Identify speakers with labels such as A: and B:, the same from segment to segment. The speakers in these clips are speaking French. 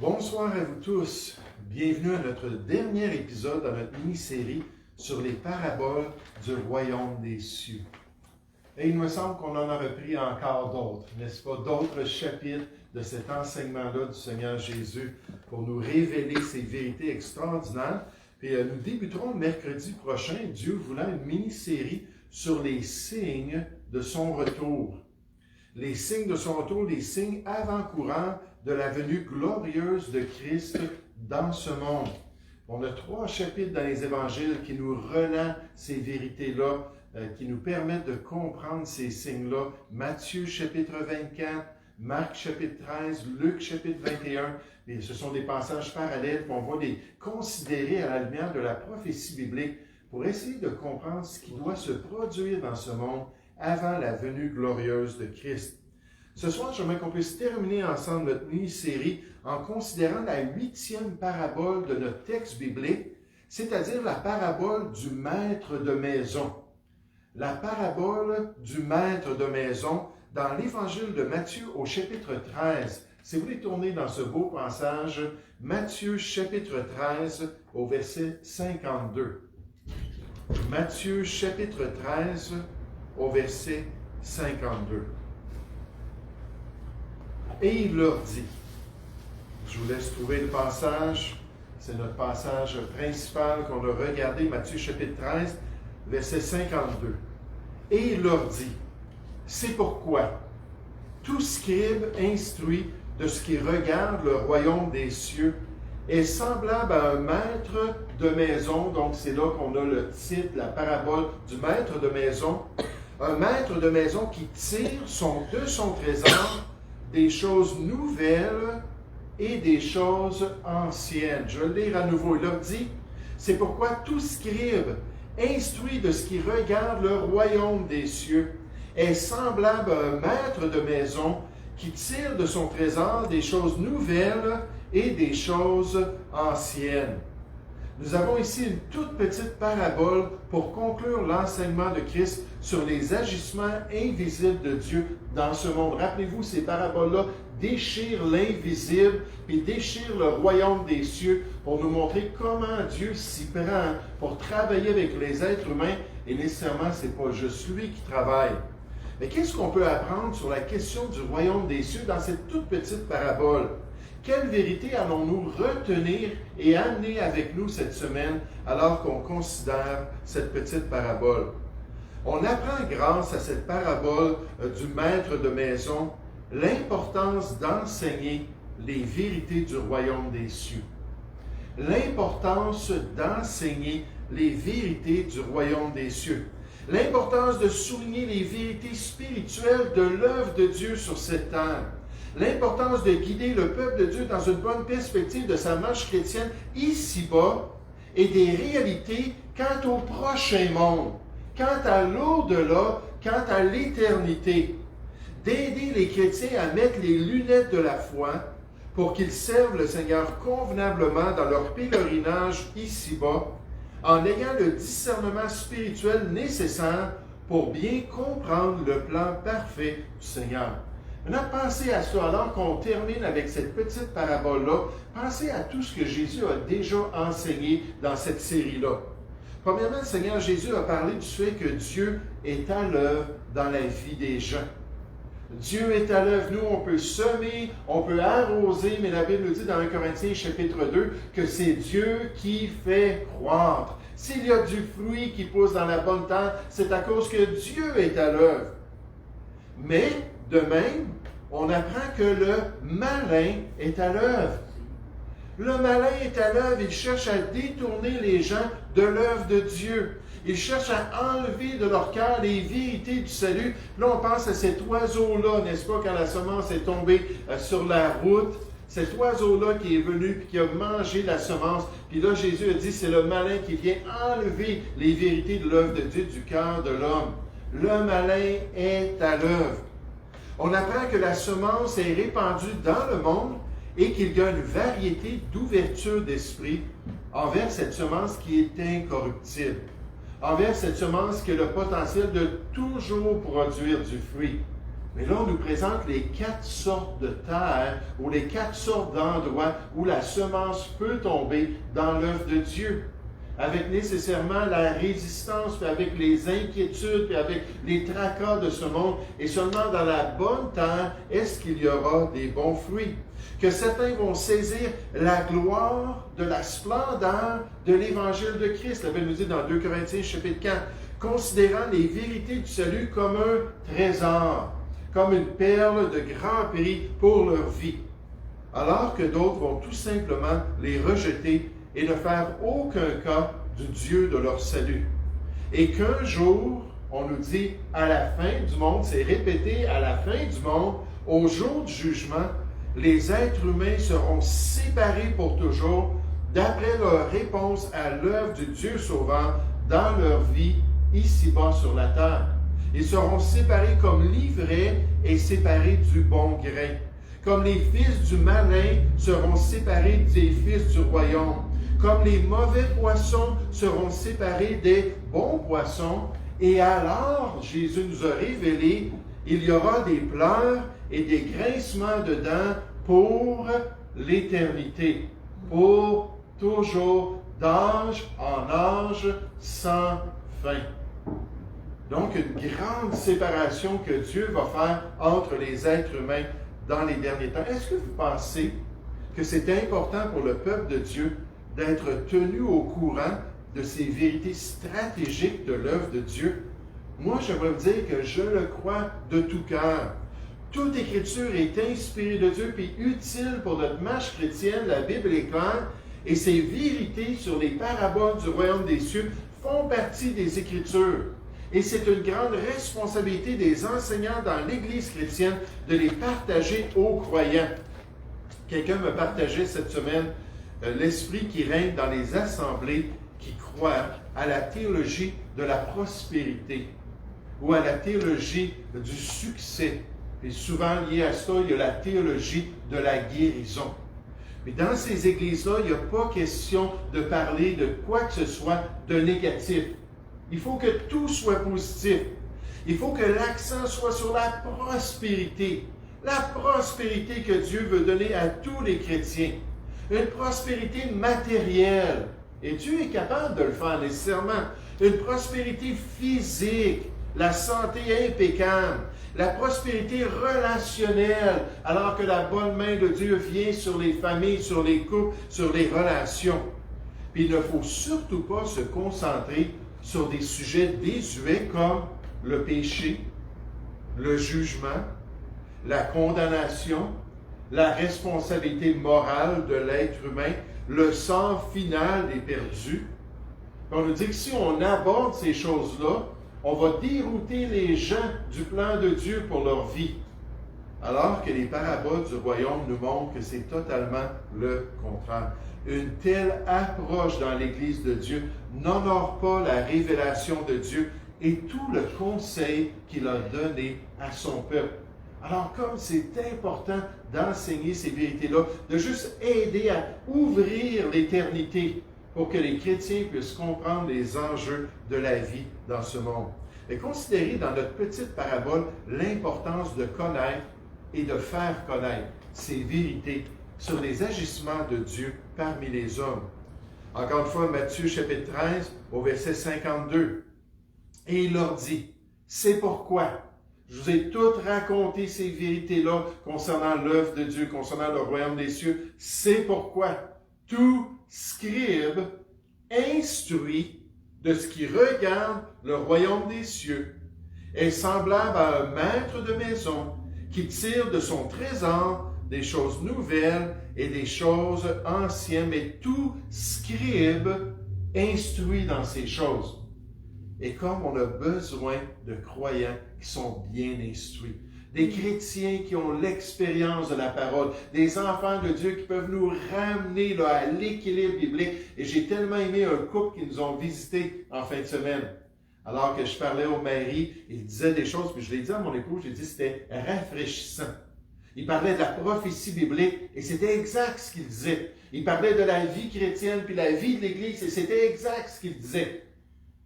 A: Bonsoir à vous tous. Bienvenue à notre dernier épisode dans notre mini-série sur les paraboles du royaume des cieux. Et il me semble qu'on en a repris encore d'autres, n'est-ce pas? D'autres chapitres de cet enseignement-là du Seigneur Jésus pour nous révéler ces vérités extraordinaires. Puis nous débuterons mercredi prochain, Dieu voulant, une mini-série sur les signes de son retour. Les signes de son retour, les signes avant-courants de la venue glorieuse de Christ dans ce monde. On a 3 chapitres dans les évangiles qui nous relaient ces vérités-là, qui nous permettent de comprendre ces signes-là. Matthieu chapitre 24, Marc chapitre 13, Luc chapitre 21. Et ce sont des passages parallèles qu'on va les considérer à la lumière de la prophétie biblique pour essayer de comprendre ce qui doit se produire dans ce monde avant la venue glorieuse de Christ. Ce soir, j'aimerais qu'on puisse terminer ensemble notre mini-série en considérant la 8e parabole de notre texte biblique, c'est-à-dire la parabole du maître de maison. La parabole du maître de maison dans l'évangile de Matthieu au chapitre 13. Si vous voulez tourner dans ce beau passage, Matthieu chapitre 13 au verset 52. Matthieu chapitre 13 au verset 52. Et il leur dit, je vous laisse trouver le passage, c'est notre passage principal qu'on a regardé, Matthieu chapitre 13, verset 52. Et il leur dit, c'est pourquoi tout scribe instruit de ce qui regarde le royaume des cieux est semblable à un maître de maison, donc c'est là qu'on a le titre, la parabole du maître de maison, un maître de maison qui tire de son trésor des choses nouvelles et des choses anciennes. Je vais le lire à nouveau. Il leur dit, c'est pourquoi tout scribe instruit de ce qui regarde le royaume des cieux est semblable à un maître de maison qui tire de son trésor des choses nouvelles et des choses anciennes. Nous avons ici une toute petite parabole pour conclure l'enseignement de Christ sur les agissements invisibles de Dieu dans ce monde. Rappelez-vous, ces paraboles-là déchirent l'invisible et déchirent le royaume des cieux pour nous montrer comment Dieu s'y prend pour travailler avec les êtres humains. Et nécessairement, ce n'est pas juste lui qui travaille. Mais qu'est-ce qu'on peut apprendre sur la question du royaume des cieux dans cette toute petite parabole? Quelle vérité allons-nous retenir et amener avec nous cette semaine alors qu'on considère cette petite parabole? On apprend grâce à cette parabole du maître de maison l'importance d'enseigner les vérités du royaume des cieux. L'importance d'enseigner les vérités du royaume des cieux. L'importance de souligner les vérités spirituelles de l'œuvre de Dieu sur cette terre. L'importance de guider le peuple de Dieu dans une bonne perspective de sa marche chrétienne ici-bas et des réalités quant au prochain monde, quant à l'au-delà, quant à l'éternité. D'aider les chrétiens à mettre les lunettes de la foi pour qu'ils servent le Seigneur convenablement dans leur pèlerinage ici-bas, en ayant le discernement spirituel nécessaire pour bien comprendre le plan parfait du Seigneur. Maintenant, pensez à ça, alors qu'on termine avec cette petite parabole-là, pensez à tout ce que Jésus a déjà enseigné dans cette série-là. Premièrement, le Seigneur Jésus a parlé du fait que Dieu est à l'œuvre dans la vie des gens. Dieu est à l'œuvre. Nous, on peut semer, on peut arroser, mais la Bible nous dit dans 1 Corinthiens chapitre 2 que c'est Dieu qui fait croître. S'il y a du fruit qui pousse dans la bonne terre, c'est à cause que Dieu est à l'œuvre. Mais, de même, on apprend que le malin est à l'œuvre. Le malin est à l'œuvre, il cherche à détourner les gens de l'œuvre de Dieu. Il cherche à enlever de leur cœur les vérités du salut. Là, on pense à cet oiseau-là, n'est-ce pas, quand la semence est tombée sur la route. Cet oiseau-là qui est venu et qui a mangé la semence. Puis là, Jésus a dit, c'est le malin qui vient enlever les vérités de l'œuvre de Dieu du cœur de l'homme. Le malin est à l'œuvre. On apprend que la semence est répandue dans le monde et qu'il y a une variété d'ouverture d'esprit envers cette semence qui est incorruptible, envers cette semence qui a le potentiel de toujours produire du fruit. Mais là, on nous présente les 4 sortes de terres ou les 4 sortes d'endroits où la semence peut tomber dans l'œuvre de Dieu. Avec nécessairement la résistance, puis avec les inquiétudes, puis avec les tracas de ce monde. Et seulement dans la bonne terre, est-ce qu'il y aura des bons fruits. Que certains vont saisir la gloire de la splendeur de l'Évangile de Christ. La Bible nous dit dans 2 Corinthiens chapitre 4, considérant les vérités du salut comme un trésor, comme une perle de grand prix pour leur vie. Alors que d'autres vont tout simplement les rejeter et ne faire aucun cas du Dieu de leur salut. Et qu'un jour, on nous dit, à la fin du monde, c'est répété, à la fin du monde, au jour du jugement, les êtres humains seront séparés pour toujours d'après leur réponse à l'œuvre du Dieu sauvant dans leur vie ici-bas sur la terre. Ils seront séparés comme l'ivraies et séparés du bon grain. Comme les fils du malin seront séparés des fils du royaume. Comme les mauvais poissons seront séparés des bons poissons. Et alors, Jésus nous a révélé, il y aura des pleurs et des grincements de dents pour l'éternité, pour toujours, d'âge en âge, sans fin. Donc, une grande séparation que Dieu va faire entre les êtres humains dans les derniers temps. Est-ce que vous pensez que c'est important pour le peuple de Dieu d'être tenu au courant de ces vérités stratégiques de l'œuvre de Dieu? Moi, j'aimerais vous dire que je le crois de tout cœur. Toute écriture est inspirée de Dieu et utile pour notre marche chrétienne. La Bible est claire et ces vérités sur les paraboles du royaume des cieux font partie des Écritures. Et c'est une grande responsabilité des enseignants dans l'Église chrétienne de les partager aux croyants. Quelqu'un me partageait cette semaine l'esprit qui règne dans les assemblées qui croient à la théologie de la prospérité ou à la théologie du succès. Et souvent lié à ça, il y a la théologie de la guérison. Mais dans ces églises-là, il n'y a pas question de parler de quoi que ce soit de négatif. Il faut que tout soit positif. Il faut que l'accent soit sur la prospérité. La prospérité que Dieu veut donner à tous les chrétiens. Une prospérité matérielle. Et Dieu est capable de le faire nécessairement. Une prospérité physique. La santé impeccable. La prospérité relationnelle. Alors que la bonne main de Dieu vient sur les familles, sur les couples, sur les relations. Puis il ne faut surtout pas se concentrer sur des sujets désuets comme le péché, le jugement, la condamnation, la responsabilité morale de l'être humain, le sort final des perdus. On nous dit que si on aborde ces choses-là, on va dérouter les gens du plan de Dieu pour leur vie. Alors que les paraboles du royaume nous montrent que c'est totalement le contraire. Une telle approche dans l'Église de Dieu n'honore pas la révélation de Dieu et tout le conseil qu'il a donné à son peuple. Alors, comme c'est important d'enseigner ces vérités-là, de juste aider à ouvrir l'éternité pour que les chrétiens puissent comprendre les enjeux de la vie dans ce monde. Et considérez dans notre petite parabole l'importance de connaître et de faire connaître ces vérités sur les agissements de Dieu parmi les hommes. Encore une fois, Matthieu chapitre 13, au verset 52. Et il leur dit, c'est pourquoi je vous ai toutes raconté ces vérités-là concernant l'œuvre de Dieu, concernant le royaume des cieux. C'est pourquoi tout scribe instruit de ce qui regarde le royaume des cieux est semblable à un maître de maison qui tire de son trésor des choses nouvelles et des choses anciennes, mais tout scribe instruit dans ces choses. Et comme on a besoin de croyants qui sont bien instruits, des chrétiens qui ont l'expérience de la parole, des enfants de Dieu qui peuvent nous ramener là, à l'équilibre biblique. Et j'ai tellement aimé un couple qui nous ont visité en fin de semaine. Alors que je parlais au mari, il disait des choses, puis je l'ai dit à mon époux, j'ai dit c'était rafraîchissant. Il parlait de la prophétie biblique, et c'était exact ce qu'il disait. Il parlait de la vie chrétienne, puis la vie de l'Église, et c'était exact ce qu'il disait.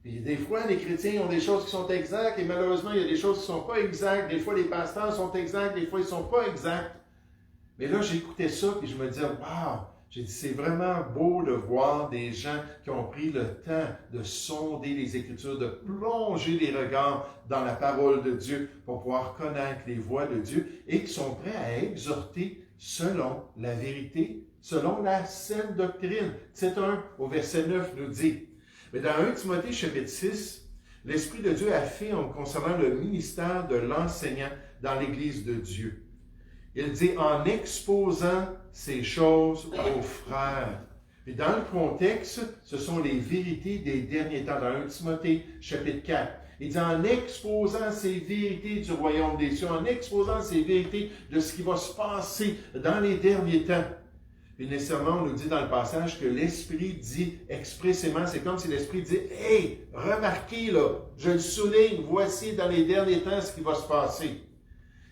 A: Puis des fois, les chrétiens ont des choses qui sont exactes et malheureusement, il y a des choses qui ne sont pas exactes. Des fois, les pasteurs sont exacts, des fois, ils ne sont pas exacts. Mais là, j'écoutais ça et je me disais, waouh! J'ai dit, c'est vraiment beau de voir des gens qui ont pris le temps de sonder les Écritures, de plonger les regards dans la parole de Dieu pour pouvoir connaître les voies de Dieu et qui sont prêts à exhorter selon la vérité, selon la saine doctrine. Tite 1 au verset 9 nous dit, mais dans 1 Timothée chapitre 6, l'Esprit de Dieu affirme concernant le ministère de l'enseignant dans l'Église de Dieu. Il dit, en exposant ces choses aux frères. Et dans le contexte, ce sont les vérités des derniers temps. Dans 1 Timothée, chapitre 4, il dit, en exposant ces vérités du royaume des cieux, en exposant ces vérités de ce qui va se passer dans les derniers temps. Et nécessairement, on nous dit dans le passage que l'Esprit dit expressément, c'est comme si l'Esprit dit, « Hey, remarquez là, je le souligne, voici dans les derniers temps ce qui va se passer. »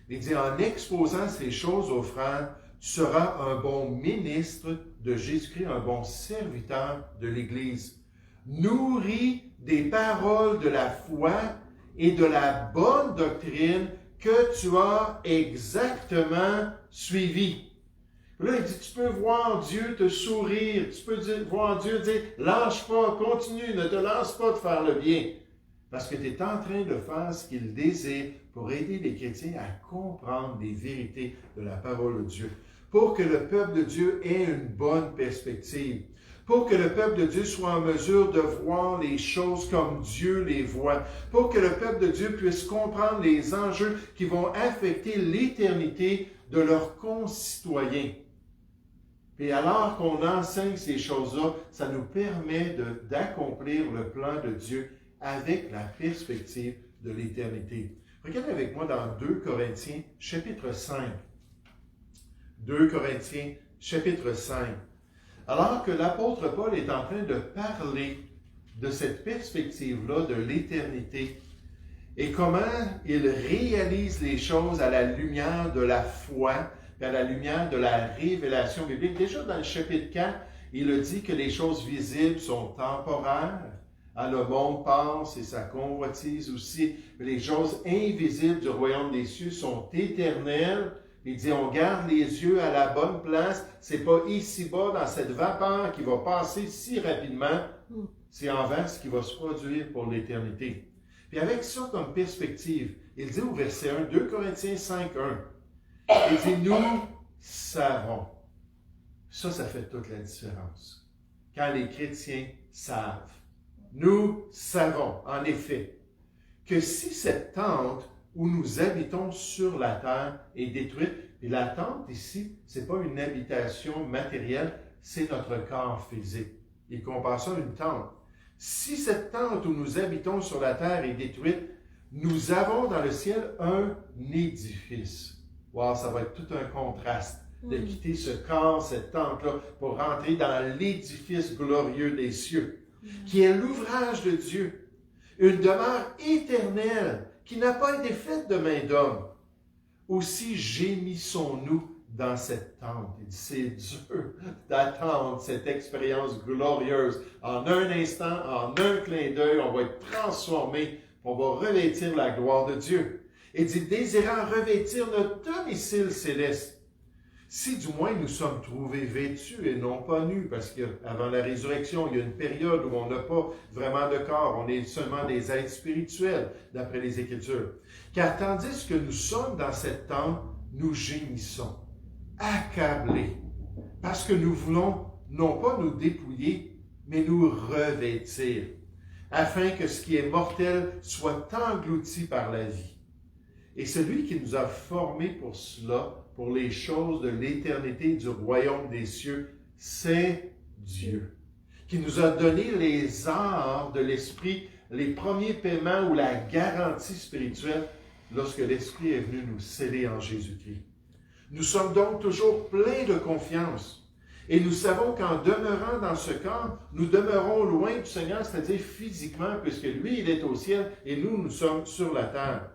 A: Il dit, en exposant ces choses aux frères, tu seras un bon ministre de Jésus-Christ, un bon serviteur de l'Église, nourri des paroles de la foi et de la bonne doctrine que tu as exactement suivies. Là, il dit, tu peux voir Dieu te sourire, tu peux voir Dieu dire, lâche pas, continue, ne te lance pas de faire le bien. Parce que tu es en train de faire ce qu'il désire pour aider les chrétiens à comprendre les vérités de la parole de Dieu. Pour que le peuple de Dieu ait une bonne perspective. Pour que le peuple de Dieu soit en mesure de voir les choses comme Dieu les voit. Pour que le peuple de Dieu puisse comprendre les enjeux qui vont affecter l'éternité de leurs concitoyens. Et alors qu'on enseigne ces choses-là, ça nous permet d'accomplir le plan de Dieu avec la perspective de l'éternité. Regardez avec moi dans 2 Corinthiens, chapitre 5. 2 Corinthiens, chapitre 5. Alors que l'apôtre Paul est en train de parler de cette perspective-là de l'éternité et comment il réalise les choses à la lumière de la foi et à la lumière de la révélation biblique. Déjà dans le chapitre 4, il a dit que les choses visibles sont temporaires. Le monde passe et sa convoitise aussi. Les choses invisibles du royaume des cieux sont éternelles. Il dit, on garde les yeux à la bonne place. C'est pas ici-bas dans cette vapeur qui va passer si rapidement. C'est envers ce qui va se produire pour l'éternité. Puis avec ça comme perspective, il dit au verset 1, 2 Corinthiens 5, 1, il dit, nous savons. Ça fait toute la différence. Quand les chrétiens savent. Nous savons, en effet, que si cette tente où nous habitons sur la terre est détruite, et la tente ici, ce n'est pas une habitation matérielle, c'est notre corps physique. Il compare ça à une tente. Si cette tente où nous habitons sur la terre est détruite, nous avons dans le ciel un édifice. Wow, ça va être tout un contraste de quitter ce corps, cette tente-là, pour rentrer dans l'édifice glorieux des cieux, qui est l'ouvrage de Dieu, une demeure éternelle qui n'a pas été faite de main d'homme. Aussi gémissons-nous dans cette tente. Il dit, c'est dur d'attendre cette expérience glorieuse. En un instant, en un clin d'œil, on va être transformé, on va revêtir la gloire de Dieu. Il dit, désirant revêtir notre domicile céleste, si du moins nous sommes trouvés vêtus et non pas nus, parce qu'avant la résurrection, il y a une période où on n'a pas vraiment de corps, on est seulement des êtres spirituels, d'après les Écritures. Car tandis que nous sommes dans cette tente, nous gémissons, accablés, parce que nous voulons non pas nous dépouiller, mais nous revêtir, afin que ce qui est mortel soit englouti par la vie. Et celui qui nous a formés pour cela, pour les choses de l'éternité du royaume des cieux, c'est Dieu, qui nous a donné les arts de l'Esprit, les premiers paiements ou la garantie spirituelle lorsque l'Esprit est venu nous sceller en Jésus-Christ. Nous sommes donc toujours pleins de confiance et nous savons qu'en demeurant dans ce corps, nous demeurons loin du Seigneur, c'est-à-dire physiquement, puisque lui, il est au ciel et nous sommes sur la terre.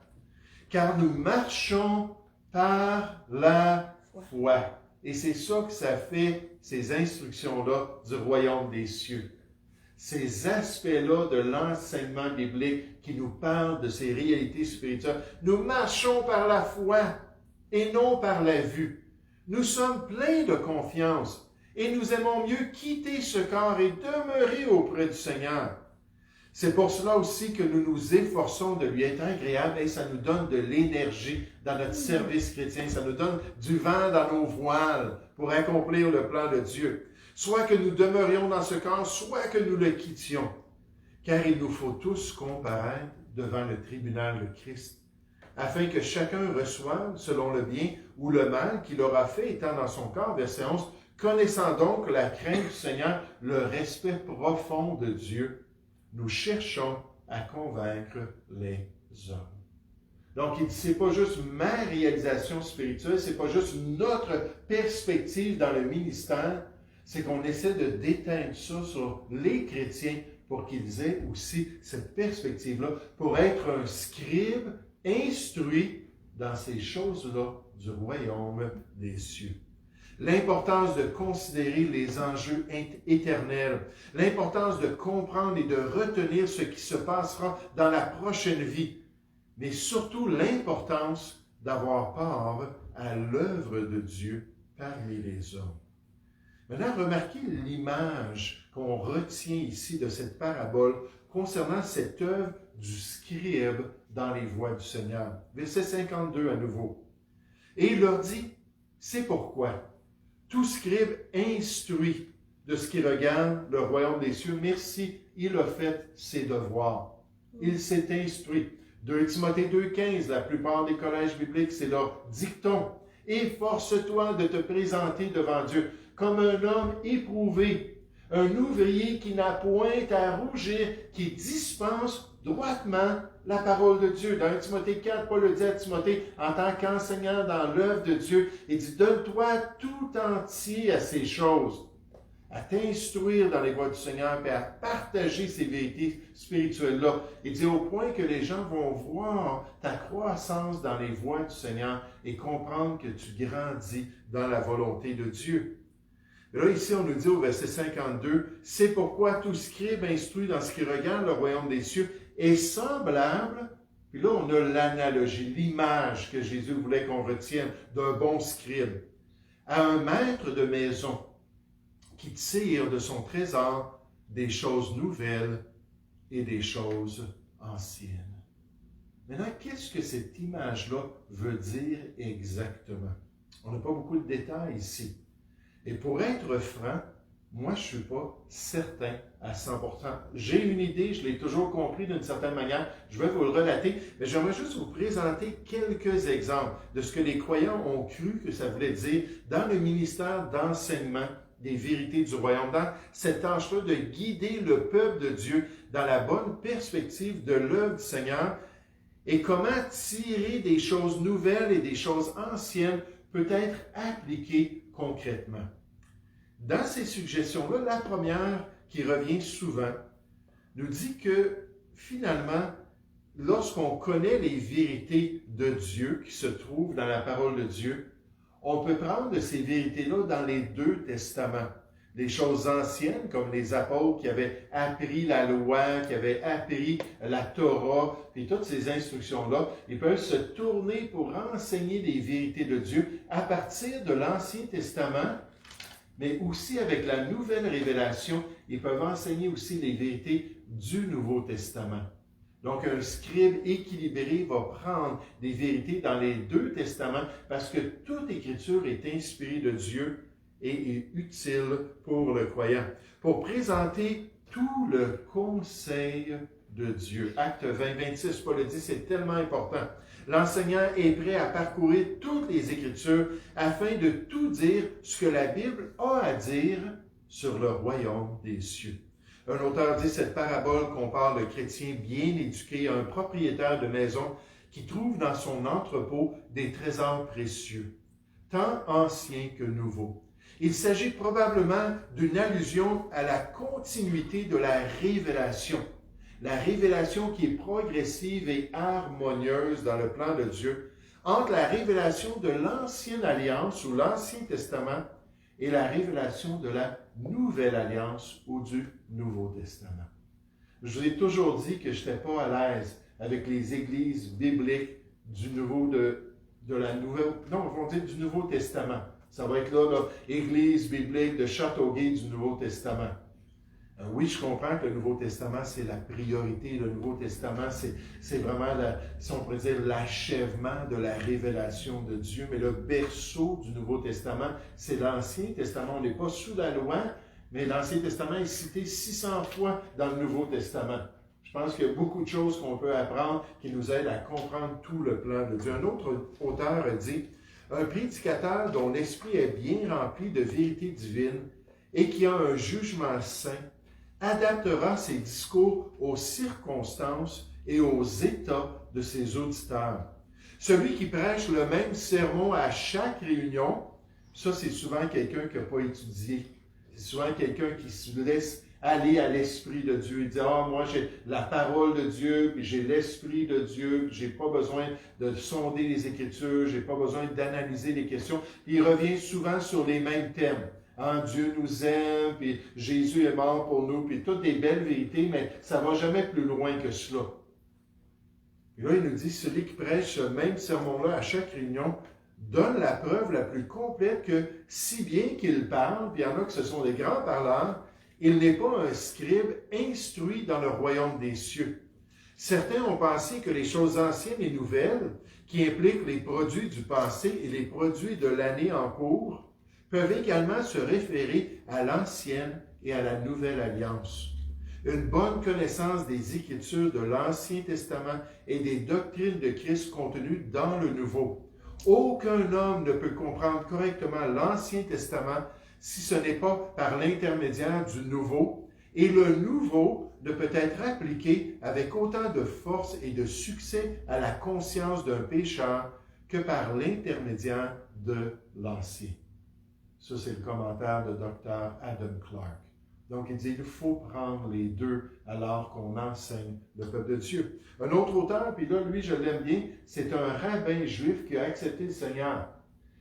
A: Car nous marchons par la foi. Et c'est ça que ça fait, ces instructions-là du royaume des cieux. ces aspects-là de l'enseignement biblique qui nous parlent de ces réalités spirituelles. Nous marchons par la foi et non par la vue. Nous sommes pleins de confiance et nous aimons mieux quitter ce corps et demeurer auprès du Seigneur. C'est pour cela aussi que nous nous efforçons de lui être agréable et ça nous donne de l'énergie dans notre service chrétien. Ça nous donne du vent dans nos voiles pour accomplir le plan de Dieu. Soit que nous demeurions dans ce corps, soit que nous le quittions. Car il nous faut tous comparaître devant le tribunal de Christ, afin que chacun reçoive, selon le bien ou le mal qu'il aura fait étant dans son corps. Verset 11. Connaissant donc la crainte du Seigneur, le respect profond de Dieu, nous cherchons à convaincre les hommes. Donc, il dit, c'est pas juste ma réalisation spirituelle, c'est pas juste notre perspective dans le ministère, c'est qu'on essaie de déteindre ça sur les chrétiens pour qu'ils aient aussi cette perspective-là, pour être un scribe instruit dans ces choses-là du royaume des cieux. L'importance de considérer les enjeux éternels, l'importance de comprendre et de retenir ce qui se passera dans la prochaine vie, mais surtout l'importance d'avoir part à l'œuvre de Dieu parmi les hommes. Maintenant, remarquez l'image qu'on retient ici de cette parabole concernant cette œuvre du scribe dans les voies du Seigneur. Verset 52 à nouveau. Et il leur dit, c'est pourquoi tout scribe instruit de ce qui regarde le royaume des cieux. Merci, il a fait ses devoirs. Il s'est instruit. 2 Timothée 2,15, la plupart des collèges bibliques, c'est leur dicton. Efforce-toi de te présenter devant Dieu comme un homme éprouvé, un ouvrier qui n'a point à rougir, qui dispense droitement la parole de Dieu. Dans 1 Timothée 4, Paul le dit à Timothée, en tant qu'enseignant dans l'œuvre de Dieu, il dit, donne-toi tout entier à ces choses, à t'instruire dans les voies du Seigneur et à partager ces vérités spirituelles-là. Il dit au point que les gens vont voir ta croissance dans les voies du Seigneur et comprendre que tu grandis dans la volonté de Dieu. Et là, ici, on nous dit au verset 52, « C'est pourquoi tout scribe instruit dans ce qui regarde le royaume des cieux est semblable, puis là, on a l'analogie, l'image que Jésus voulait qu'on retienne d'un bon scribe, à un maître de maison qui tire de son trésor des choses nouvelles et des choses anciennes. » Maintenant, qu'est-ce que cette image-là veut dire exactement? On n'a pas beaucoup de détails ici. Et pour être franc, moi, je ne suis pas certain à 100%. J'ai une idée, je l'ai toujours compris d'une certaine manière, je vais vous le relater, mais j'aimerais juste vous présenter quelques exemples de ce que les croyants ont cru que ça voulait dire dans le ministère d'enseignement des vérités du royaume, dans cette tâche-là de guider le peuple de Dieu dans la bonne perspective de l'œuvre du Seigneur et comment tirer des choses nouvelles et des choses anciennes peut être appliquées concrètement. Dans ces suggestions-là, la première qui revient souvent nous dit que finalement, lorsqu'on connaît les vérités de Dieu qui se trouvent dans la parole de Dieu, on peut prendre de ces vérités-là dans les deux testaments. Des choses anciennes, comme les apôtres qui avaient appris la loi, qui avaient appris la Torah, et toutes ces instructions-là, ils peuvent se tourner pour enseigner les vérités de Dieu à partir de l'Ancien Testament, mais aussi avec la nouvelle révélation, ils peuvent enseigner aussi les vérités du Nouveau Testament. Donc, un scribe équilibré va prendre des vérités dans les deux testaments parce que toute Écriture est inspirée de Dieu et est utile pour le croyant. Pour présenter tout le conseil de Dieu. Acte 20, 26, Paul le dit, c'est tellement important. L'enseignant est prêt à parcourir toutes les Écritures afin de tout dire ce que la Bible a à dire sur le royaume des cieux. Un auteur dit cette parabole compare le chrétien bien éduqué à un propriétaire de maison qui trouve dans son entrepôt des trésors précieux, tant anciens que nouveaux. Il s'agit probablement d'une allusion à la continuité de la révélation qui est progressive et harmonieuse dans le plan de Dieu, entre la révélation de l'Ancienne Alliance ou l'Ancien Testament et la révélation de la Nouvelle Alliance ou du Nouveau Testament. Je vous ai toujours dit que je n'étais pas à l'aise avec les églises bibliques du Nouveau Testament. Ça va être là, Église biblique de Châteauguay du Nouveau Testament. Oui, je comprends que le Nouveau Testament, c'est la priorité. Le Nouveau Testament, c'est vraiment, si on pourrait dire, l'achèvement de la révélation de Dieu. Mais le berceau du Nouveau Testament, c'est l'Ancien Testament. On n'est pas sous la loi, mais l'Ancien Testament est cité 600 fois dans le Nouveau Testament. Je pense qu'il y a beaucoup de choses qu'on peut apprendre qui nous aident à comprendre tout le plan de Dieu. Un autre auteur a dit, « Un prédicateur dont l'esprit est bien rempli de vérité divine et qui a un jugement saint, adaptera ses discours aux circonstances et aux états de ses auditeurs. Celui qui prêche le même sermon à chaque réunion, ça c'est souvent quelqu'un qui n'a pas étudié. C'est souvent quelqu'un qui se laisse aller à l'Esprit de Dieu. Il dit, moi j'ai la parole de Dieu, puis j'ai l'Esprit de Dieu, puis j'ai pas besoin de sonder les Écritures, j'ai pas besoin d'analyser les questions. Puis il revient souvent sur les mêmes thèmes. Dieu nous aime, puis Jésus est mort pour nous, puis toutes des belles vérités, mais ça ne va jamais plus loin que cela. Et là, il nous dit, celui qui prêche ce même sermon-là à chaque réunion donne la preuve la plus complète que, si bien qu'il parle, puis il y en a que ce sont des grands parleurs, il n'est pas un scribe instruit dans le royaume des cieux. Certains ont pensé que les choses anciennes et nouvelles, qui impliquent les produits du passé et les produits de l'année en cours, peuvent également se référer à l'ancienne et à la nouvelle alliance. Une bonne connaissance des Écritures de l'Ancien Testament et des doctrines de Christ contenues dans le Nouveau. Aucun homme ne peut comprendre correctement l'Ancien Testament si ce n'est pas par l'intermédiaire du Nouveau, et le Nouveau ne peut être appliqué avec autant de force et de succès à la conscience d'un pécheur que par l'intermédiaire de l'Ancien. Ça, c'est le commentaire de Dr. Adam Clark. Donc, il dit, il faut prendre les deux alors qu'on enseigne le peuple de Dieu. Un autre auteur, puis là, lui, je l'aime bien, c'est un rabbin juif qui a accepté le Seigneur.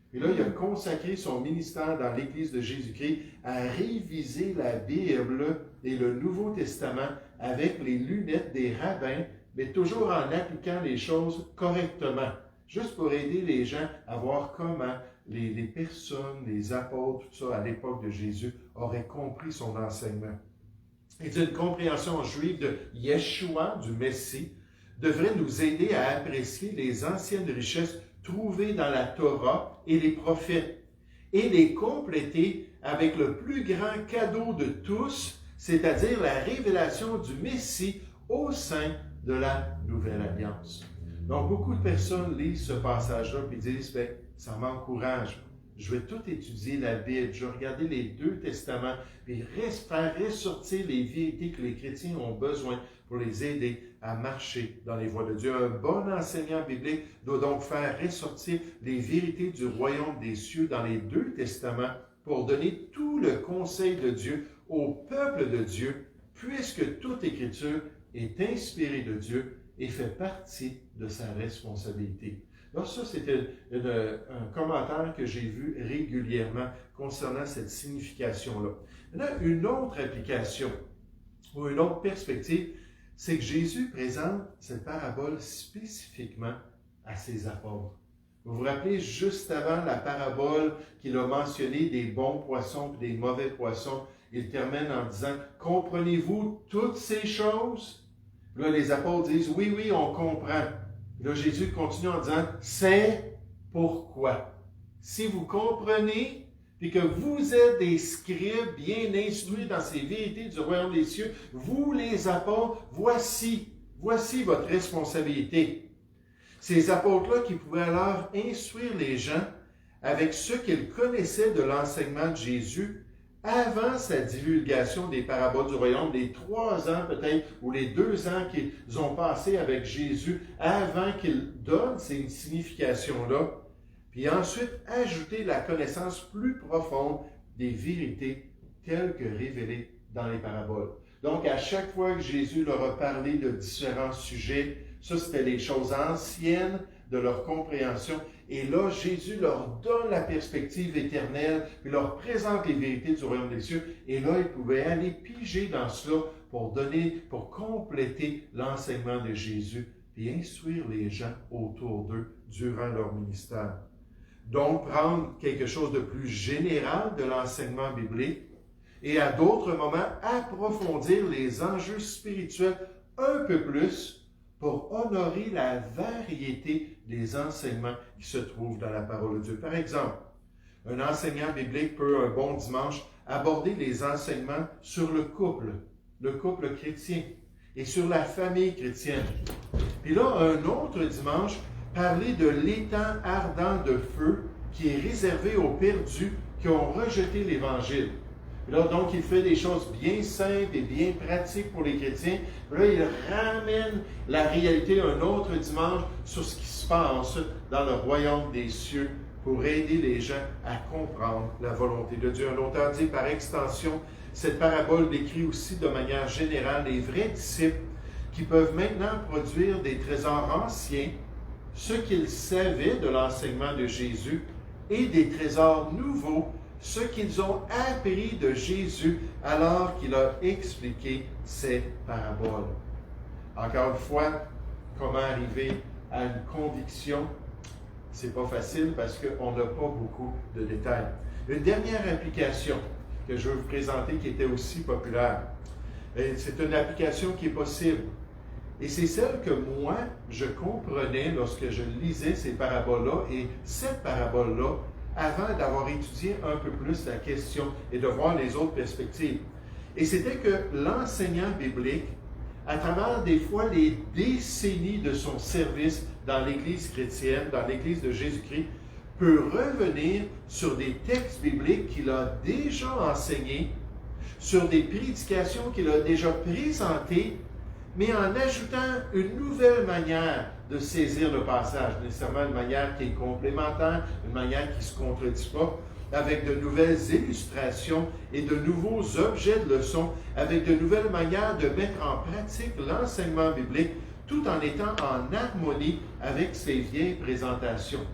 A: Puis là, il a consacré son ministère dans l'Église de Jésus-Christ à réviser la Bible et le Nouveau Testament avec les lunettes des rabbins, mais toujours en appliquant les choses correctement, juste pour aider les gens à voir comment les personnes, les apôtres, tout ça, à l'époque de Jésus, auraient compris son enseignement. Et une compréhension juive de Yeshua, du Messie, devrait nous aider à apprécier les anciennes richesses trouvées dans la Torah et les prophètes, et les compléter avec le plus grand cadeau de tous, c'est-à-dire la révélation du Messie au sein de la Nouvelle Alliance. Donc, beaucoup de personnes lisent ce passage-là et disent, ça m'encourage. Je vais tout étudier la Bible, je vais regarder les deux testaments, puis faire ressortir les vérités que les chrétiens ont besoin pour les aider à marcher dans les voies de Dieu. Un bon enseignant biblique doit donc faire ressortir les vérités du royaume des cieux dans les deux testaments pour donner tout le conseil de Dieu au peuple de Dieu, puisque toute écriture est inspirée de Dieu et fait partie de sa responsabilité. Alors ça, c'était un commentaire que j'ai vu régulièrement concernant cette signification-là. Maintenant, une autre application ou une autre perspective, c'est que Jésus présente cette parabole spécifiquement à ses apôtres. Vous vous rappelez, juste avant la parabole qu'il a mentionnée des bons poissons et des mauvais poissons, il termine en disant « Comprenez-vous toutes ces choses? » Là, les apôtres disent « Oui, oui, on comprend. » Là, Jésus continue en disant « C'est pourquoi. » Si vous comprenez, puis que vous êtes des scribes bien instruits dans ces vérités du royaume des cieux, vous les apôtres, voici votre responsabilité. Ces apôtres-là qui pouvaient alors instruire les gens avec ce qu'ils connaissaient de l'enseignement de Jésus avant sa divulgation des paraboles du royaume, les 3 ans peut-être, ou les 2 ans qu'ils ont passé avec Jésus, avant qu'il donne ces significations-là, puis ensuite ajouter la connaissance plus profonde des vérités telles que révélées dans les paraboles. Donc, à chaque fois que Jésus leur a parlé de différents sujets, ça c'était les choses anciennes, de leur compréhension. Et là, Jésus leur donne la perspective éternelle, il leur présente les vérités du royaume des cieux. Et là, ils pouvaient aller piger dans cela pour compléter l'enseignement de Jésus et instruire les gens autour d'eux durant leur ministère. Donc, prendre quelque chose de plus général de l'enseignement biblique et à d'autres moments, approfondir les enjeux spirituels un peu plus pour honorer la variété des enseignements qui se trouvent dans la parole de Dieu. Par exemple, un enseignant biblique peut, un bon dimanche, aborder les enseignements sur le couple chrétien, et sur la famille chrétienne. Puis là, un autre dimanche, parler de l'étang ardent de feu qui est réservé aux perdus qui ont rejeté l'Évangile. Là, donc, il fait des choses bien simples et bien pratiques pour les chrétiens. Là, il ramène la réalité un autre dimanche sur ce qui se passe dans le royaume des cieux pour aider les gens à comprendre la volonté de Dieu. Un auteur dit, par extension, cette parabole décrit aussi de manière générale les vrais disciples qui peuvent maintenant produire des trésors anciens, ce qu'ils savaient de l'enseignement de Jésus, et des trésors nouveaux, ce qu'ils ont appris de Jésus alors qu'il a expliqué ces paraboles. Encore une fois, comment arriver à une conviction? C'est pas facile parce qu'on n'a pas beaucoup de détails. Une dernière application que je veux vous présenter qui était aussi populaire. C'est une application qui est possible. Et c'est celle que moi, je comprenais lorsque je lisais ces paraboles-là et cette parabole-là, avant d'avoir étudié un peu plus la question et de voir les autres perspectives. Et c'était que l'enseignant biblique, à travers des fois les décennies de son service dans l'Église chrétienne, dans l'Église de Jésus-Christ, peut revenir sur des textes bibliques qu'il a déjà enseignés, sur des prédications qu'il a déjà présentées, mais en ajoutant une nouvelle manière de saisir le passage, nécessairement une manière qui est complémentaire, une manière qui ne se contredit pas, avec de nouvelles illustrations et de nouveaux objets de leçon, avec de nouvelles manières de mettre en pratique l'enseignement biblique, tout en étant en harmonie avec ses vieilles présentations.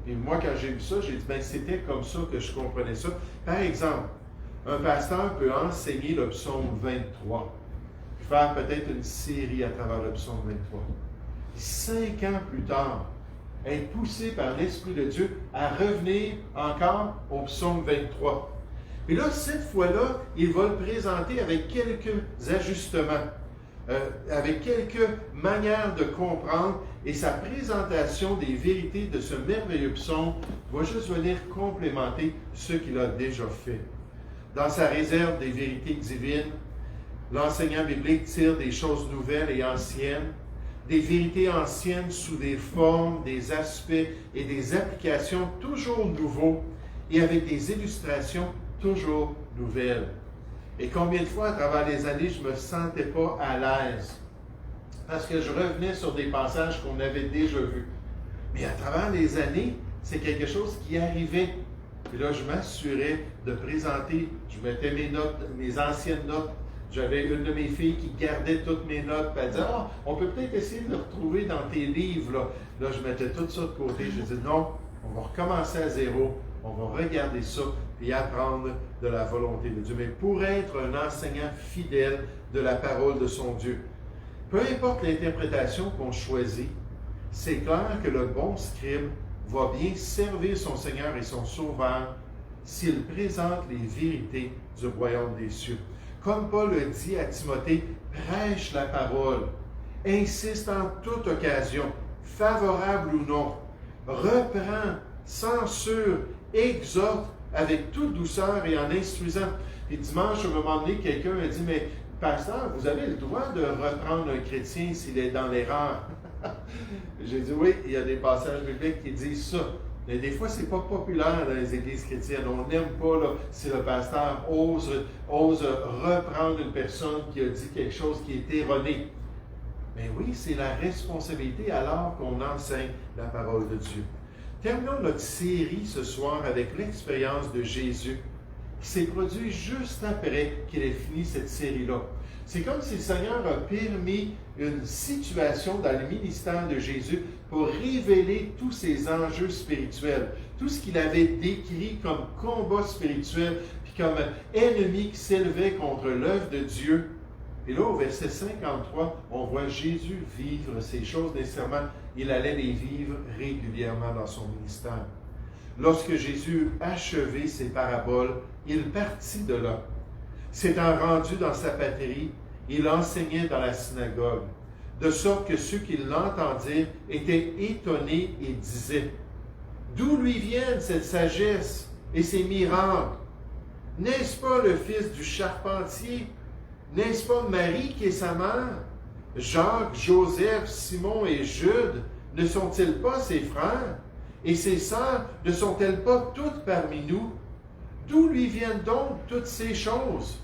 A: Et moi, quand j'ai vu ça, j'ai dit, ben c'était comme ça que je comprenais ça. Par exemple, un pasteur peut enseigner le psaume 23, faire peut-être une série à travers le psaume 23. 5 ans plus tard, être poussé par l'Esprit de Dieu à revenir encore au psaume 23. Et là, cette fois-là, il va le présenter avec quelques ajustements, avec quelques manières de comprendre, et sa présentation des vérités de ce merveilleux psaume va juste venir complémenter ce qu'il a déjà fait. Dans sa réserve des vérités divines, l'enseignant biblique tire des choses nouvelles et anciennes, des vérités anciennes sous des formes, des aspects et des applications toujours nouveaux et avec des illustrations toujours nouvelles. Et combien de fois, à travers les années, je ne me sentais pas à l'aise parce que je revenais sur des passages qu'on avait déjà vus. Mais à travers les années, c'est quelque chose qui arrivait. Puis là, je m'assurais de présenter, je mettais mes notes, mes anciennes notes. J'avais une de mes filles qui gardait toutes mes notes, puis elle disait, ah, on peut peut-être essayer de le retrouver dans tes livres. Là, je mettais tout ça de côté. Je disais, non, on va recommencer à zéro, on va regarder ça, puis apprendre de la volonté de Dieu. Mais pour être un enseignant fidèle de la parole de son Dieu, peu importe l'interprétation qu'on choisit, c'est clair que le bon scribe va bien servir son Seigneur et son Sauveur s'il présente les vérités du royaume des cieux. Comme Paul le dit à Timothée, prêche la parole, insiste en toute occasion, favorable ou non, reprend, censure, exhorte avec toute douceur et en instruisant. Et dimanche, à un moment donné, quelqu'un a dit, mais pasteur, vous avez le droit de reprendre un chrétien s'il est dans l'erreur. J'ai dit, oui, il y a des passages bibliques qui disent ça. Mais des fois, ce n'est pas populaire dans les églises chrétiennes. On n'aime pas là, si le pasteur ose reprendre une personne qui a dit quelque chose qui est erroné. Mais oui, c'est la responsabilité alors qu'on enseigne la parole de Dieu. Terminons notre série ce soir avec l'expérience de Jésus qui s'est produit juste après qu'il ait fini cette série-là. C'est comme si le Seigneur a permis une situation dans le ministère de Jésus pour révéler tous ces enjeux spirituels, tout ce qu'il avait décrit comme combat spirituel, puis comme ennemi qui s'élevait contre l'œuvre de Dieu. Et là, au verset 53, on voit Jésus vivre ces choses. Nécessairement, il allait les vivre régulièrement dans son ministère. Lorsque Jésus eut achevé ses paraboles, il partit de là. S'étant rendu dans sa patrie, il enseignait dans la synagogue, de sorte que ceux qui l'entendirent étaient étonnés et disaient: d'où lui viennent cette sagesse et ces miracles? N'est-ce pas le fils du charpentier? N'est-ce pas Marie qui est sa mère? Jacques, Joseph, Simon et Jude, ne sont-ils pas ses frères? Et ses sœurs, ne sont-elles pas toutes parmi nous? D'où lui viennent donc toutes ces choses?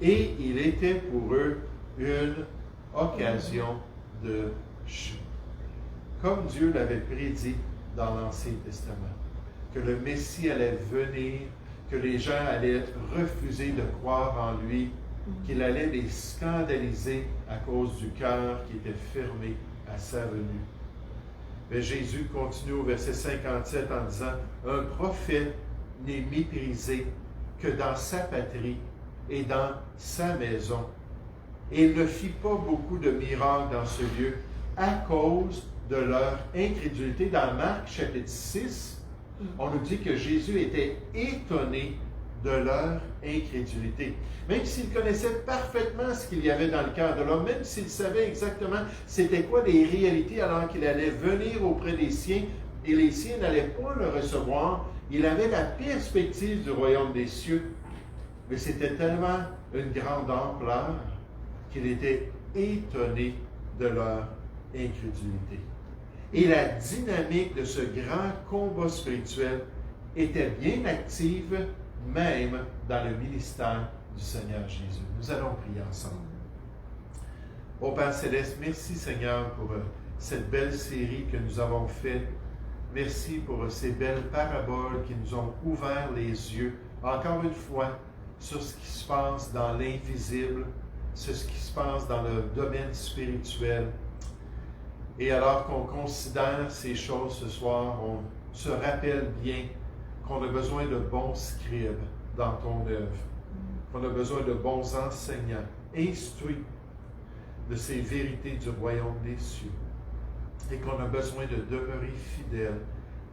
A: Et il était pour eux une occasion de chute. Comme Dieu l'avait prédit dans l'Ancien Testament, que le Messie allait venir, que les gens allaient refuser de croire en lui, qu'il allait les scandaliser à cause du cœur qui était fermé à sa venue. Mais Jésus continue au verset 57 en disant: un prophète n'est méprisé que dans sa patrie et dans sa maison. Et il ne fit pas beaucoup de miracles dans ce lieu à cause de leur incrédulité. Dans Marc chapitre 6, on nous dit que Jésus était étonné de leur incrédulité. Même s'il connaissait parfaitement ce qu'il y avait dans le cœur de l'homme, même s'il savait exactement c'était quoi les réalités alors qu'il allait venir auprès des siens et les siens n'allaient pas le recevoir, il avait la perspective du royaume des cieux. Mais c'était tellement une grande ampleur qu'il était étonné de leur incrédulité. Et la dynamique de ce grand combat spirituel était bien active même dans le ministère du Seigneur Jésus. Nous allons prier ensemble. Ô Père Céleste, merci Seigneur pour cette belle série que nous avons faite. Merci pour ces belles paraboles qui nous ont ouvert les yeux, encore une fois, sur ce qui se passe dans l'invisible, sur ce qui se passe dans le domaine spirituel. Et alors qu'on considère ces choses ce soir, on se rappelle bien qu'on a besoin de bons scribes dans ton œuvre, qu'on a besoin de bons enseignants, instruits de ces vérités du royaume des cieux, et qu'on a besoin de demeurer fidèles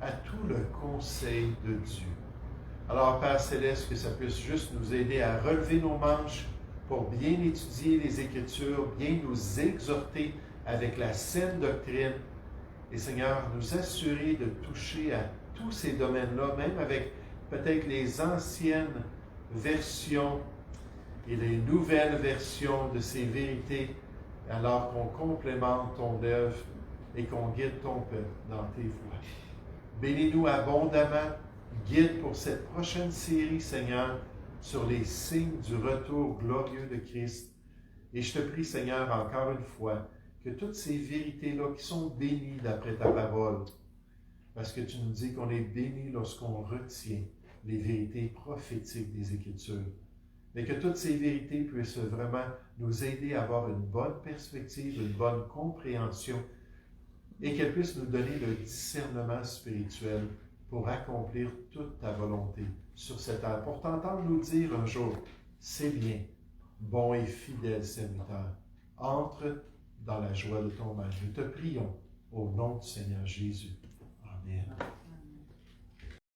A: à tout le conseil de Dieu. Alors, Père Céleste, que ça puisse juste nous aider à relever nos manches pour bien étudier les Écritures, bien nous exhorter avec la saine doctrine, et Seigneur, nous assurer de toucher à tous ces domaines-là, même avec peut-être les anciennes versions et les nouvelles versions de ces vérités, alors qu'on complémente ton œuvre et qu'on guide ton peuple dans tes voies. Bénis-nous abondamment, guide pour cette prochaine série, Seigneur, sur les signes du retour glorieux de Christ. Et je te prie, Seigneur, encore une fois, que toutes ces vérités-là qui sont bénies d'après ta parole, parce que tu nous dis qu'on est béni lorsqu'on retient les vérités prophétiques des Écritures, mais que toutes ces vérités puissent vraiment nous aider à avoir une bonne perspective, une bonne compréhension, et qu'elles puissent nous donner le discernement spirituel pour accomplir toute ta volonté sur cette terre, pour t'entendre nous dire un jour: c'est bien, bon et fidèle serviteur, entre dans la joie de ton maître. Nous te prions au nom du Seigneur Jésus. Amen.